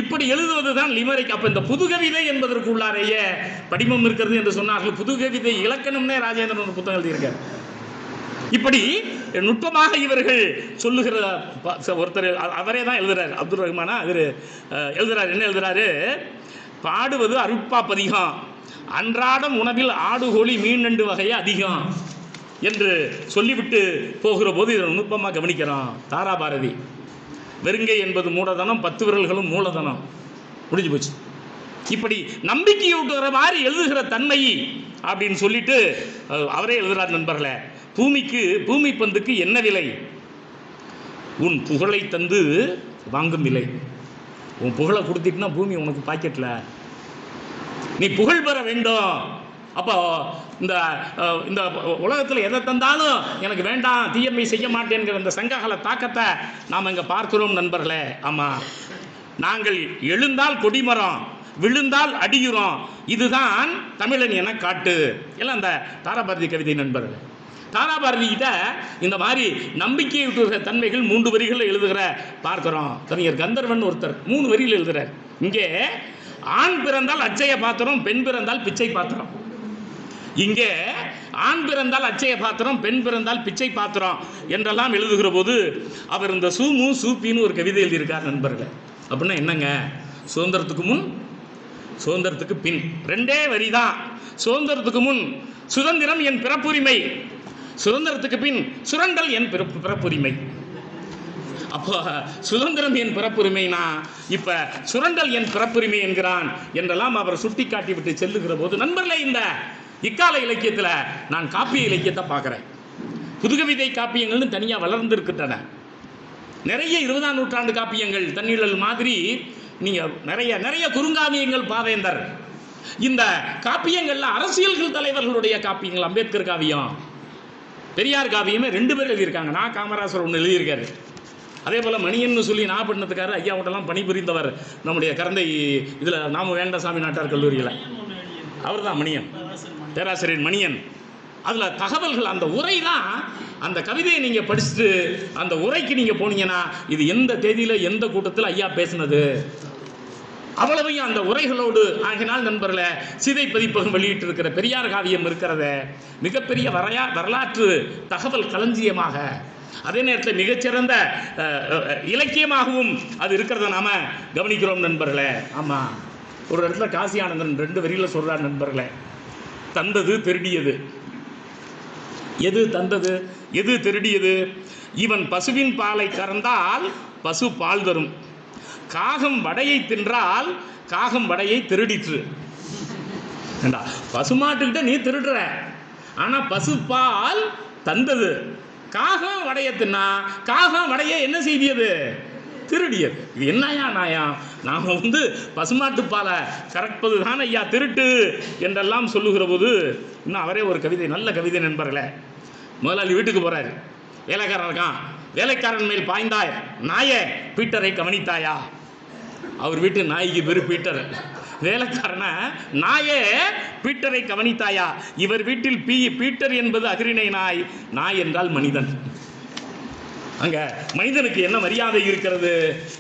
இப்படி எழுதுவது தான் லிமெரிக். அப்ப இந்த புதுகவிதை என்பதற்கு உள்ளாரையே படிமம் இருக்கிறது என்று சொன்னார்கள். புதுகவிதை இலக்கணம்னே ராஜேந்திரன் ஒரு புத்தகம் எழுதியிருக்கார். இப்படி நுட்பமாக இவர்கள் சொல்லுகிற ஒருத்தர் அவரே தான் எழுதுறாரு, அப்துல் ரஹ்மானா அவர் எழுதுறாரு. என்ன எழுதுறாரு, பாடுவது அருட்பா பதிகம், அன்றாடம் உணவில் ஆடு கோழி மீன் நண்டு வகையை அதிகம் என்று சொல்லிவிட்டு போகிற போது இதை நுட்பமாக கவனிக்கிறோம். தாராபாரதி, வெறுங்கை என்பது மூலதனம், 10 விரல்களும் மூலதனம், முடிஞ்சு போச்சு. இப்படி நம்பிக்கையூட்டுகிற மாதிரி எழுதுகிற தன்மை அப்படின்னு சொல்லிட்டு அவரே எழுதுறார் நண்பர்களே. பூமி பந்துக்கு என்ன விலை, உன் புகழை தந்து வாங்கும் விலை. உன் புகழை கொடுத்திட்டுனா பூமி உனக்கு பாக்கெட்ல, நீ புகழ் பெற வேண்டும். அப்போ இந்த உலகத்தில் எதை தந்தாலும் எனக்கு வேண்டாம், தீயமை செய்ய மாட்டேங்கிற இந்த சங்ககால தாக்கத்தை நாம் இங்கே பார்க்கிறோம் நண்பர்களே. ஆமாம், நாங்கள் எழுந்தால் கொடிமரம், விழுந்தால் அடியுறோம், இதுதான் தமிழன் என காட்டு. எல்லாம் அந்த தாராபாரதி கவிதை நண்பர்கள். தாராபாரதி கிட்ட இந்த மாதிரி நம்பிக்கையூட்டுகிற தன்மைகள் 3 வரிகளில் எழுதுகிற பார்க்கிறோம். கவிஞர் கந்தர்வன் ஒருத்தர் 3 வரியில் எழுதுகிறார். இங்கே ஆண் பிறந்தால் அச்சய பாத்திரம், பெண் பிறந்தால் பிச்சை பாத்திரம். இங்கே ஆண் பிறந்தால் அச்சய பாத்திரம், பெண் பிறந்தால் பிச்சை பாத்திரம் என்றெல்லாம் எழுதுகிற போது அவர் இந்த சூமு சூப்பின்னு ஒரு கவிதை எழுதியிருக்கார் நண்பர்கள். அப்படின்னா என்னங்க, சுதந்திரத்துக்கு முன் சுதந்திரத்துக்கு பின் 2 வரி தான். சுதந்திரத்துக்கு முன் சுதந்திரம் என் பிறப்புரிமை, சுதந்திரத்துக்கு பின் சுரண்டல் என் பிறப்புரிமை. அப்போ சுதந்திரம் என் பிறப்புரிமைனா இப்ப சுரண்டல் என் பிறப்புரிமை என்கிறான் என்றெல்லாம் அவர் சுட்டி காட்டி விட்டு செல்லுகிற போது நண்பர்களே, இந்த இக்கால இலக்கியத்தில் நான் காப்பிய இலக்கியத்தை பார்க்குறேன். புதுகவிதை காப்பியங்கள்னு தனியாக வளர்ந்துருக்கின்றன. நிறைய 20ஆம் நூற்றாண்டு காப்பியங்கள், தண்ணீழல் மாதிரி நீங்கள் நிறைய குறுங்காவியங்கள், பாவேந்தர், இந்த காப்பியங்களில் அரசியல்கள் தலைவர்களுடைய காப்பியங்கள், அம்பேத்கர் காவியம், பெரியார் காவியமே 2 பேர் எழுதியிருக்காங்க. நான் காமராசர் ஒன்று எழுதியிருக்காரு. அதே போல் மணியன்னு சொல்லி நாகப்பட்டினத்துக்காரர் ஐயாவோட்டெல்லாம் பணிபுரிந்தவர் நம்முடைய கரந்தை இதில் நாம வேண்டசாமி நாட்டார் கல்லூரியில், அவர் தான் மணியன், பேராசிரியர் மணியன். அதில் தகவல்கள், அந்த உரை தான், அந்த கவிதையை நீங்கள் படிச்சுட்டு அந்த உரைக்கு நீங்கள் போனீங்கன்னா இது எந்த தேதியில் எந்த கூட்டத்தில் ஐயா பேசினது அவ்வளவையும் அந்த உரைகளோடு. ஆகினால் நண்பர்களே, சீதை பதிப்பகம் வெளியிட்டிருக்கிற பெரியார் காவியம் இருக்கிறத மிகப்பெரிய வரலாற்று தகவல் களஞ்சியமாக, அதே நேரத்தில் மிகச்சிறந்த இலக்கியமாகவும் அது இருக்கிறத நாம் கவனிக்கிறோம் நண்பர்களே. ஆமாம், ஒரு இடத்துல காசி ஆனந்தன் 2 வரியில் சொல்கிறார் நண்பர்களே, தந்தது திருடியது. எது தந்தது, எது திருடியது? இவன் பசுவின் பாலை கறந்தால் பசு பால் தரும், காகம் வடையை தின்றால் காகம் வடையை திருடிற்று. பசுமாட்டுக்கிட்ட நீ திருடுற, ஆனால் பசு பால் தந்தது. காகம் வடைய தின்னா, காகம் வடைய என்ன செய்தியது? திருடியது. இது என்னையா நாயம்? நாம் பசுமாட்டு பாலை கறப்பது தான் ஐயா திருட்டு என்றெல்லாம் சொல்லுகிற போது, இன்னும் அவரே ஒரு கவிதை, நல்ல கவிதை நண்பர்களே. முதலாளி வீட்டுக்கு போறாரு, வேலைக்காரன் இருக்கான். வேலைக்காரன் மேல் பாய்ந்தாய் நாயே, பீட்டரை கவனித்தாயா? அவர் வீட்டு நாய்க்கு பேரு பீட்டர். வேலைக்காரன நாயே, பீட்டரை கவனித்தாயா? இவர் வீட்டில் பீட்டர் என்பது அகிரிணை நாய், நாய் என்றால் மனிதன். அங்க மனிதனுக்கு என்ன மரியாதை இருக்கிறது,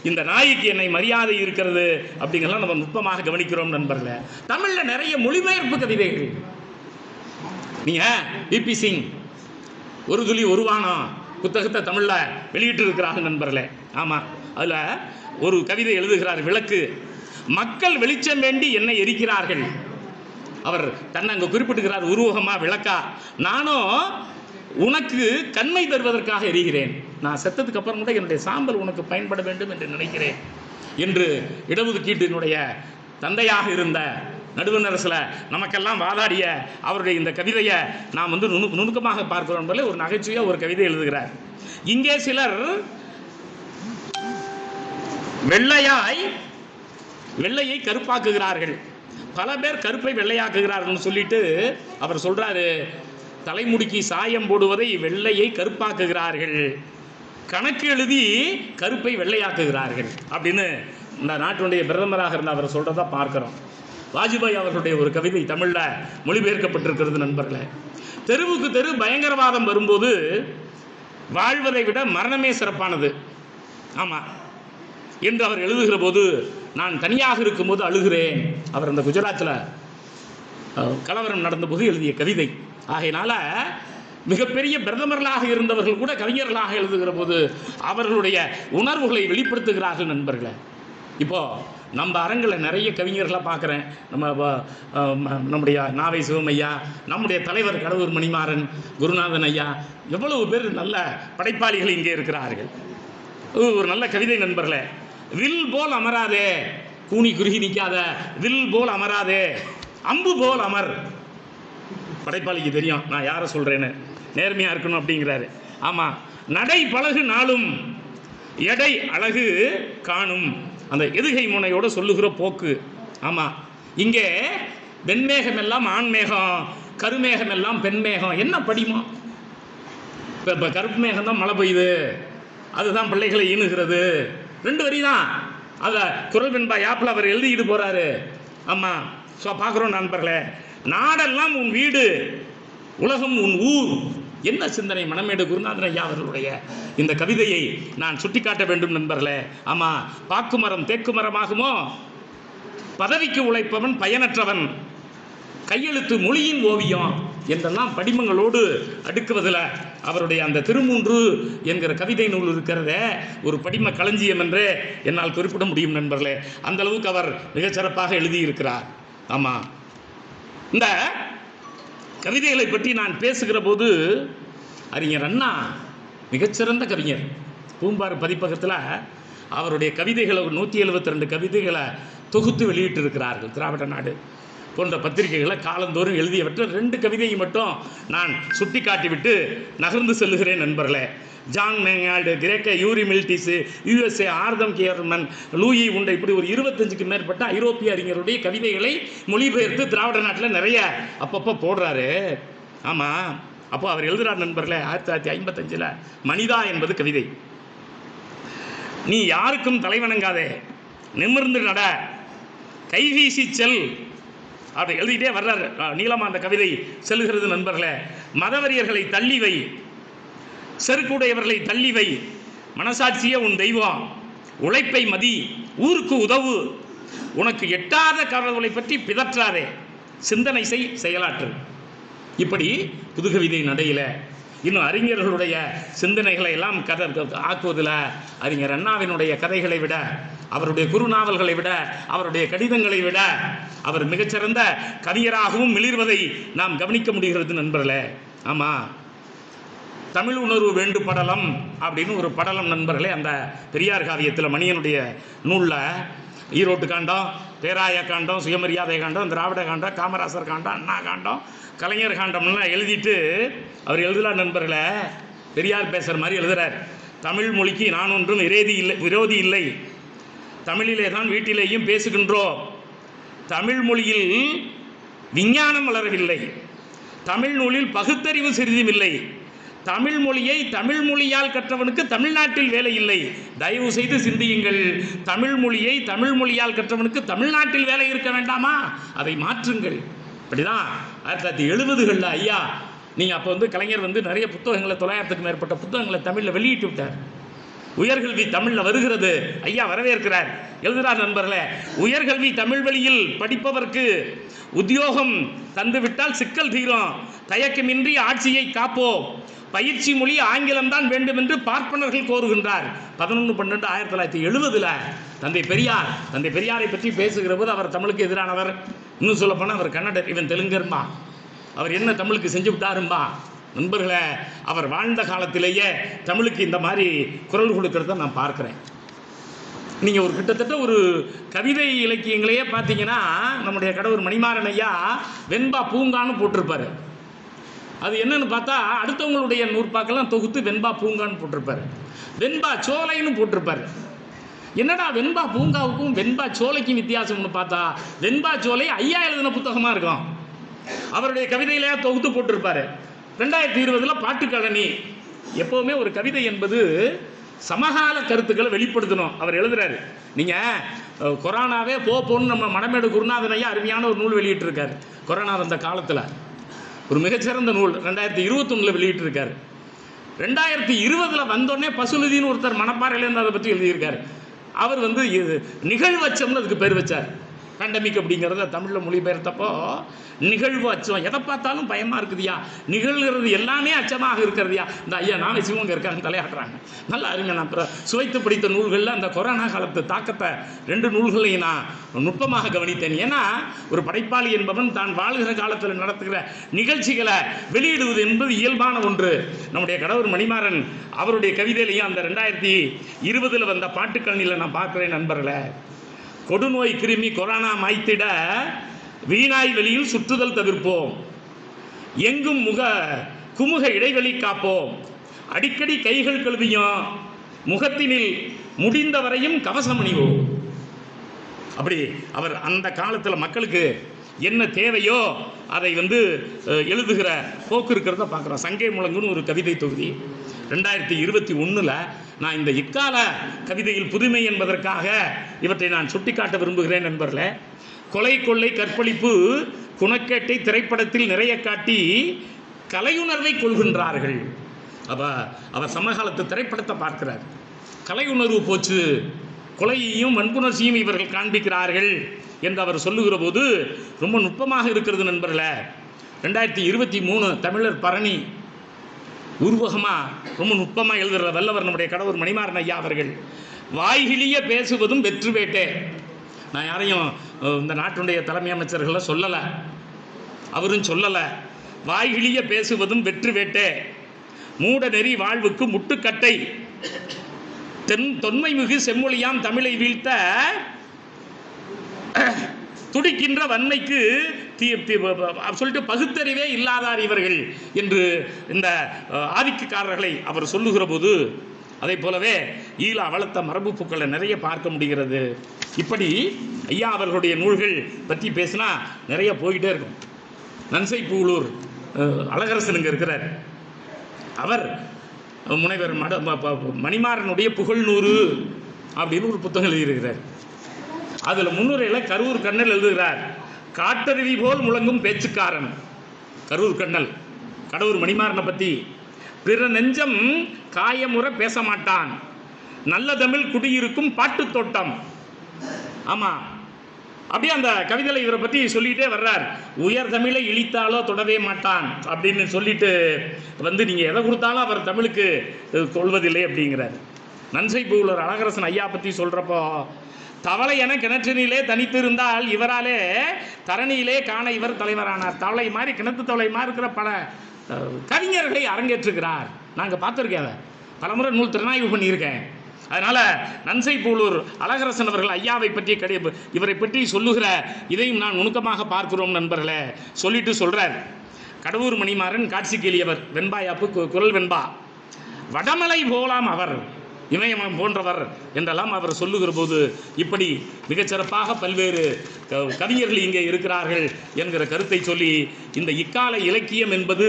இந்த நாய்க்கு என்ன மரியாதை இருக்கிறது அப்படிங்கலாம் நம்ம நுட்பமாக கவனிக்கிறோம் நண்பர்களே. தமிழ்ல நிறைய மொழிபெயர்ப்பு கவிதைகள். நீங்க பிபி சிங் ஒரு துளி ஒரு வானம் புத்தகத்தை தமிழ்ல வெளியிட்டு இருக்கிறார்கள் நண்பர்களே. ஆமா, அதுல ஒரு கவிதை எழுதுகிறார், விளக்கு. மக்கள் வெளிச்சம் வேண்டி என்னை எரிக்கிறார்கள். அவர் தன்னை அங்க குறிப்பிட்டுகிறார், உருவகமா விளக்கா. நானும் உனக்கு கண்மை தருவதற்காக எரிகிறேன். நான் செத்ததுக்கு அப்புறம் கூட என்னுடைய சாம்பல் உனக்கு பயன்பட வேண்டும் என்று நினைக்கிறேன் என்று இடஒதுக்கீட்டினுடைய தந்தையாக இருந்த நடுவணரசில் நமக்கெல்லாம் வாதாடிய அவருடைய இந்த கவிதையை நாம் நுணுக்கமாக பார்க்கிறோம் போல ஒரு நகைச்சுவையாக ஒரு கவிதை எழுதுகிறார். இங்கே சிலர் வெள்ளையை கருப்பாக்குகிறார்கள், பல பேர் கருப்பை வெள்ளையாக்குகிறார்கள் சொல்லிட்டு அவர் சொல்றாரு, தலைமுடிக்கு சாயம் போடுவதை வெள்ளையை கருப்பாக்குகிறார்கள், கணக்கு எழுதி கருப்பை வெள்ளையாக்குகிறார்கள் அப்படின்னு இந்த நாட்டினுடைய பிரதமராக இருந்த அவர் சொல்றதா பார்க்கிறோம். வாஜ்பாய் அவர்களுடைய ஒரு கவிதை தமிழ்ல மொழிபெயர்க்கப்பட்டிருக்கிறது நண்பர்களே. தெருவுக்கு தெரு பயங்கரவாதம் வரும்போது வாழ்வதை விட மரணமே சிறப்பானது. ஆமா என்று அவர் எழுதுகிற போது, நான் தனியாக இருக்கும்போது அழுகிறேன். அவர் அந்த குஜராத்தில் கலவரம் நடந்தபோது எழுதிய கவிதை. ஆகையினால மிகப்பெரிய பிரதமர்களாக இருந்தவர்கள் கூட கவிஞர்களாக எழுதுகிற போது அவர்களுடைய உணர்வுகளை வெளிப்படுத்துகிறார்கள் நண்பர்களே. இப்போ நம்ம அரங்கில் நிறைய கவிஞர்களாக பார்க்குறேன். நம்முடைய நாவை சிவமையா, நம்முடைய தலைவர் கடவுர் மணிமாறன், குருநாதன் ஐயா, எவ்வளவு பேர் நல்ல படைப்பாளிகள் இங்கே இருக்கிறார்கள். ஒரு நல்ல கவிதை நண்பர்களே. வில் போல் அமராதே, கூனி குறுகி நிற்காத, வில் போல் அமராதே, அம்பு போல் அமர். படைப்பாளிக்கு தெரியும் நான் யாரை சொல்கிறேன்னு, நேர்மையாக இருக்கணும் அப்படிங்கிறாரு. ஆமாம், நடை பழகு நாளும் எடை அழகு காணும், அந்த எதுகை முனையோடு சொல்லுகிற போக்கு. ஆமாம், இங்கே வெண்மேகம் எல்லாம் ஆண்மேகம், கருமேகம் எல்லாம் பெண்மேகம். என்ன படிமா? இப்போ கருப்பு மேகம் தான் மழை பெய்யுது, அதுதான் பிள்ளைகளை ஈணுகிறது. 2 வரி தான். அதை குரல் வெண்பா யாப்பில் அவர் எழுதிக்கிட்டு போகிறாரு. ஆமாம், ஸோ பார்க்குறோம் நண்பர்களே. நாடெல்லாம் உன் வீடு, உலகம் உன் ஊர். என்ன சிந்தனை! மணமேடு குருநாதன் ஐயா அவர்களுடைய இந்த கவிதையை நான் சுட்டிக்காட்ட வேண்டும் நண்பர்களே. ஆமாம், பாக்கு மரம் தேக்கு மரமாகுமோ, பதவிக்கு உழைப்பவன் பயனற்றவன், கையெழுத்து மொழியின் ஓவியம் என்றெல்லாம் படிமங்களோடு அடுக்குவதில் அவருடைய அந்த திருமூன்று என்கிற கவிதை நூல் இருக்கிறத ஒரு படிம களஞ்சியம் என்று என்னால் குறிப்பிட முடியும் நண்பர்களே. அந்த அளவுக்கு அவர் மிகச்சிறப்பாக எழுதியிருக்கிறார். ஆமாம், இந்த கவிதைகளை பற்றி நான் பேசுகிற போது அறிஞர் அண்ணா மிகச்சிறந்த கவிஞர். பூம்பாறு பதிப்பகத்தில் அவருடைய கவிதைகளை 172 கவிதைகளை தொகுத்து வெளியிட்டு இருக்கிறார்கள். திராவிட நாடு போன்ற பத்திரிகைகளை காலந்தோறும் எழுதியவற்றை 2 கவிதையை மட்டும் நான் சுட்டி காட்டிவிட்டு நகர்ந்து செல்லுகிறேன் நண்பர்களே. ஜான் மேங்கால்டு, கிரேக்க யூரி மில்டிஸு, யுஎஸ்ஏ ஆர்தம் கியர்மன், லூயி உண்டை, இப்படி ஒரு 25க்கு மேற்பட்ட ஐரோப்பிய அறிஞருடைய கவிதைகளை மொழிபெயர்த்து திராவிட நாட்டில் நிறைய அப்பப்போ போடுறாரு. ஆமாம், அப்போ அவர் எழுதுகிறார் நண்பர்களே, 1955 மனிதா என்பது கவிதை. நீ யாருக்கும் தலைவணங்காதே, நிமிர்ந்து நட, கைவீசி செல் அப்படி எழுதிட்டே வர்றார். நீளமா அந்த கவிதை செல்லுகிறது நண்பர்களே. மதவரியர்களை தள்ளி வை, செருக்குடையவர்களை தள்ளி வை, மனசாட்சியே உன் தெய்வம், உழைப்பை மதி, ஊருக்கு உதவு, உனக்கு எட்டாத கடவுளை பற்றி பிதற்றாதே, சிந்தனை செய், செயலாற்று. இப்படி புதுகவிதை நடையில் இன்னும் அறிஞர்களுடைய சிந்தனைகளை எல்லாம் ஆக்குவதில் அறிஞர் அண்ணாவினுடைய கதைகளை விட, அவருடைய குறுநாவல்களை விட, அவருடைய கடிதங்களை விட அவர் மிகச்சிறந்த கவிஞராகவும் மிளிர்வதை நாம் கவனிக்க முடிகிறது நண்பர்களே. ஆமாம், தமிழ் உணர்வு வேண்டு படலம் அப்படின்னு ஒரு படலம் நண்பர்களே. அந்த பெரியார் காவியத்தில் மணியனுடைய நூலில் ஈரோட்டு காண்டம், பேராய காண்டம், சுயமரியாதை காண்டம், திராவிட காண்டம், காமராசர் காண்டம், அண்ணா காண்டம், கலைஞர் காண்டம்லாம் எழுதிட்டு அவர் எழுதலாம் நண்பர்களே, பெரியார் பேசுகிற மாதிரி எழுதுகிறார். தமிழ் மொழிக்கு நான் ஒன்றும் விரோதி இல்லை, தமிழிலே தான் வீட்டிலேயும் பேசுகின்றோம். தமிழ் மொழியில் விஞ்ஞானம் வளரவில்லை, தமிழ் நூலில் பகுத்தறிவு சிறிதுமில்லை, தமிழ் மொழியை தமிழ் மொழியால் கற்றவனுக்கு தமிழ்நாட்டில் வேலை இல்லை. தயவு செய்து சிந்தியுங்கள். தமிழ் மொழியை தமிழ் மொழியால் கற்றவனுக்கு தமிழ்நாட்டில் வேலை இருக்க வேண்டாமா? அதை மாற்றுங்கள். அப்படிதான் 1970களில் ஐயா, நீங்கள் அப்போ கலைஞர் நிறைய புத்தகங்களை, 900க்கும் மேற்பட்ட புத்தகங்களை தமிழில் வெளியிட்டு விட்டார். உயர்கல்வி தமிழில் வருகிறது, ஐயா வரவேற்கிறார். எழுதுகிறார் நண்பர்களே, உயர்கல்வி தமிழ் வழியில் படிப்பவர்க்கு உத்தியோகம் தந்துவிட்டால் சிக்கல் தீரும், தயக்கமின்றி ஆட்சியை காப்போம், பயிற்சி மொழி ஆங்கிலம்தான் வேண்டும் என்று பார்ப்பனர்கள் கோருகின்றார். 11/12/1970 தந்தை பெரியாரை பற்றி பேசுகிற போது அவர் தமிழுக்கு எதிரானவர், இன்னும் சொல்லப்போனால் அவர் கன்னடர், இவன் தெலுங்கர்மா, அவர் என்ன தமிழுக்கு செஞ்சு விட்டாரும்பா. நண்பர்களே, அவர் வாழ்ந்த காலத்திலேயே தமிழுக்கு இந்த மாதிரி குரல் கொடுக்கறத நான் பார்க்குறேன். நீங்கள் ஒரு கிட்டத்தட்ட ஒரு கவிதை இலக்கியங்களையே பார்த்தீங்கன்னா, நம்முடைய கடவுர் மணிமாறன் ஐயா வெண்பா பூங்கான்னு போட்டிருப்பார். அது என்னன்னு பார்த்தா அடுத்தவங்களுடைய நூற்பாக்கெல்லாம் தொகுத்து வெண்பா பூங்கான்னு போட்டிருப்பார், வெண்பா சோலைன்னு போட்டிருப்பார். என்னடா வெண்பா பூங்காவுக்கும் வெண்பா சோலைக்கும் வித்தியாசம்னு பார்த்தா, வெண்பா சோலை ஐயா எழுதின புத்தகமாக இருக்கும், அவருடைய கவிதையிலேயே தொகுத்து போட்டிருப்பார். 2020 பாட்டுக்கழனி. எப்போவுமே ஒரு கவிதை என்பது சமகால கருத்துக்களை வெளிப்படுத்தணும். அவர் எழுதுறாரு, நீங்கள் கொரோனாவே போன்னு நம்ம மணமேடு குருநாதன் ஐயா அருமையான ஒரு நூல் வெளியிட்டிருக்காரு. கொரோனா வந்த காலத்தில் ஒரு மிகச்சிறந்த நூல் 2021 வெளியிட்டிருக்காரு. 2020 வந்தோடனே பசுலுதின்னு ஒருத்தர் மணப்பாறையிலேருந்து அதை பற்றி எழுதியிருக்காரு. அவர் நிகழ்வு அச்சம்னு அதுக்கு பேர் வச்சார். பேண்டமிக் அப்படிங்கிறத தமிழில் மொழிபெயர்த்தப்போ நிகழ்வு அச்சம், எதை பார்த்தாலும் பயமாக இருக்குதுயா, நிகழ்கிறது எல்லாமே அச்சமாக இருக்கிறதுயா. இந்த ஐயா நாளை சிவங்க இருக்காங்க தலையாடுறாங்க, நல்ல அருமை. நான் அப்புறம் சுவைத்து படித்த நூல்களில் அந்த கொரோனா காலத்து தாக்கத்தை 2 நூல்களையும் நான் நுட்பமாக கவனித்தேன். ஏன்னா ஒரு படைப்பாளி என்பவன் தான் வாழ்கிற காலத்தில் நடத்துகிற நிகழ்ச்சிகளை வெளியிடுவது என்பது இயல்பான ஒன்று. நம்முடைய கடவுர் மணிமாறன் அவருடைய கவிதையிலையும் அந்த 2020 வந்த பாட்டுக்கழனியில் நான் பார்க்குறேன் நண்பர்களே, கொடுநோய் கிருமி கொரோனா மாய்த்திட வீணாய் வெளியில் சுற்றுதல் தவிர்ப்போம், எங்கும் குமுக இடைவெளி காப்போம், அடிக்கடி கைகள் கழுவியும் முகத்தினில் முடிந்தவரையும் கவசம் அணிவோம். அப்படி அவர் அந்த காலத்தில் மக்களுக்கு என்ன தேவையோ அதை எழுதுகிற போக்கு இருக்கிறத பார்க்குறோம். சங்கை முழங்குன்னு ஒரு கவிதை தொகுதி 2021 நான் இந்த இக்கால கவிதையில் புதுமை என்பதற்காக இவற்றை நான் சுட்டிக்காட்ட விரும்புகிறேன் நண்பர்களே. கொலை கொள்ளை கற்பழிப்பு குணக்கேட்டை திரைப்படத்தில் நிறைய காட்டி கலையுணர்வை கொள்கின்றார்கள். அவர் சமகாலத்து திரைப்படத்தை பார்க்கிறார், கலையுணர்வு போச்சு, கொலையையும் வன்புணர்ச்சியும் இவர்கள் காண்பிக்கிறார்கள் என்று அவர் சொல்லுகிற போது ரொம்ப நுட்பமாக இருக்கிறது நண்பர்களே. 2023 தமிழர் பரணி உருவகமாக ரொம்ப நுட்பமாக எழுதுகிற வல்லவர் நம்முடைய கடவுர் மணிமாறன் ஐயா அவர்கள். வாய்கிழிய பேசுவதும் வெற்று வேட்டே. நான் யாரையும் இந்த நாட்டுடைய தலைமை அமைச்சர்களை சொல்லலை, அவரும் சொல்லலை. வாய்கிழிய பேசுவதும் வெற்று வேட்டே, மூட நெறி வாழ்வுக்கு முட்டுக்கட்டை, தொன்மை மிகு செம்மொழியாம் தமிழை வீழ்த்த துடிக்கின்ற வன்மைக்கு சொல்லிட்டு பகுத்தறிவே இல்லாதார் இவர்கள் என்று இந்த ஆதிக்கக்காரர்களை அவர் சொல்லுகிற போது, அதை போலவே ஈழ வளர்த்த மரபு பூக்களை நிறைய பார்க்க முடிகிறது. இப்படி ஐயா அவர்களுடைய நூல்கள் பற்றி பேசினா நிறைய போயிட்டே இருக்கும். நன்சை பூலூர் அழகரசனுங்க இருக்கிறார், அவர் முனைவர் மணிமாறனுடைய புகழ்நூறு அப்படின்னு ஒரு புத்தகம் எழுதியிருக்கிறார். அதில் முன்னுரையில் கரூர் கண்ணல் எழுதுகிறார், காட்டருவி போல் முழங்கும் பேச்சுக்காரன். கரூர் கண்ணல் கடவுர் மணிமாறனை பற்றி, பிற நெஞ்சம் காயமுற பேச மாட்டான், நல்ல தமிழ் குடியிருக்கும் பாட்டு தோட்டம். ஆமாம், அப்படியே அந்த கவிதையில் இவரை பற்றி சொல்லிகிட்டே வர்றார். உயர் தமிழை இழித்தாலோ தொடவே மாட்டான் அப்படின்னு சொல்லிட்டு நீங்கள் எதை கொடுத்தாலும் அவர் தமிழுக்கு கொள்வதில்லை அப்படிங்கிறார். நன்சை பூலர் அழகரசன் ஐயா பற்றி சொல்கிறப்போ, தவளை என கிணற்றினிலே தனித்திருந்தால் இவராலே தரணியிலே காண இவர் தலைவரானார். தவளை மாதிரி கிணத்து தவளை மாதிரி இருக்கிற பல கவிஞர்களை அரங்கேற்றுகிறார். நாங்கள் பார்த்துருக்கேன், அதை பலமுறை நூல் திறனாய்வு பண்ணியிருக்கேன். அதனால் நன்சை போலூர் அழகரசன் அவர்கள் ஐயாவை பற்றி இவரை பற்றி சொல்லுகிற இதையும் நான் நுணுக்கமாக பார்க்கிறோம் நண்பர்களே. சொல்லிட்டு சொல்கிறார், கடவுர் மணிமாறன் காட்சிக்கு எளியவர், வெண்பாயாப்பு குரல் வெண்பா, வடமலை போலாம் அவர் இமயமலம் போன்றவர் என்றெல்லாம் அவர் சொல்லுகிற போது இப்படி மிகச்சிறப்பாக பல்வேறு கவிஞர்கள் இங்கே இருக்கிறார்கள் என்கிற கருத்தை சொல்லி, இந்த இக்கால இலக்கியம் என்பது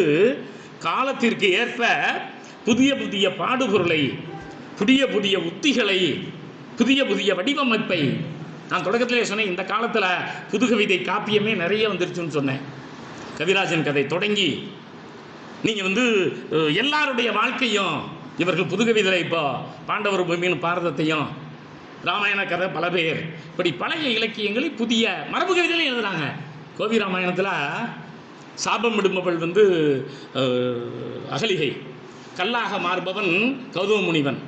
காலத்திற்கு ஏற்ப புதிய புதிய பாடுபொருளை, புதிய புதிய உத்திகளை, புதிய புதிய வடிவமைப்பை, நான் தொடக்கத்திலே சொன்னேன், இந்த காலத்தில் புது கவிதை காப்பியமே நிறைய வந்துருச்சுன்னு சொன்னேன். கவிராஜன் கதை தொடங்கி நீங்கள் எல்லாருடைய வாழ்க்கையும் இவர்கள் புது கவிதையில் இப்போ பாண்டவர் பூமியின் பாரதத்தையும், ராமாயண கதை பல பேர், இப்படி பழைய இலக்கியங்களை புதிய மரபு கவிதையிலும் எழுதுகிறாங்க. கோவி ராமாயணத்தில் சாபம் விடுபவள் அகலிகை, கல்லாக மாறுபவன் கௌதம முனிவன்.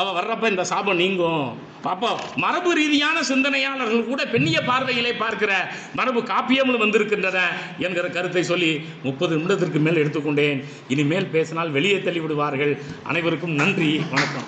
அவள் வர்றப்ப இந்த சாபம் நீங்கும். அப்போ மரபு ரீதியான சிந்தனையாளர்கள் கூட பெண்ணிய பார்வையிலே பார்க்கிற மரபு காப்பியமும் வந்திருக்கின்றன என்கிற கருத்தை சொல்லி 30 நிமிடத்திற்கு மேல் எடுத்துக்கொண்டேன். இனிமேல் பேசினால் வெளியே தள்ளிவிடுவார்கள். அனைவருக்கும் நன்றி, வணக்கம்.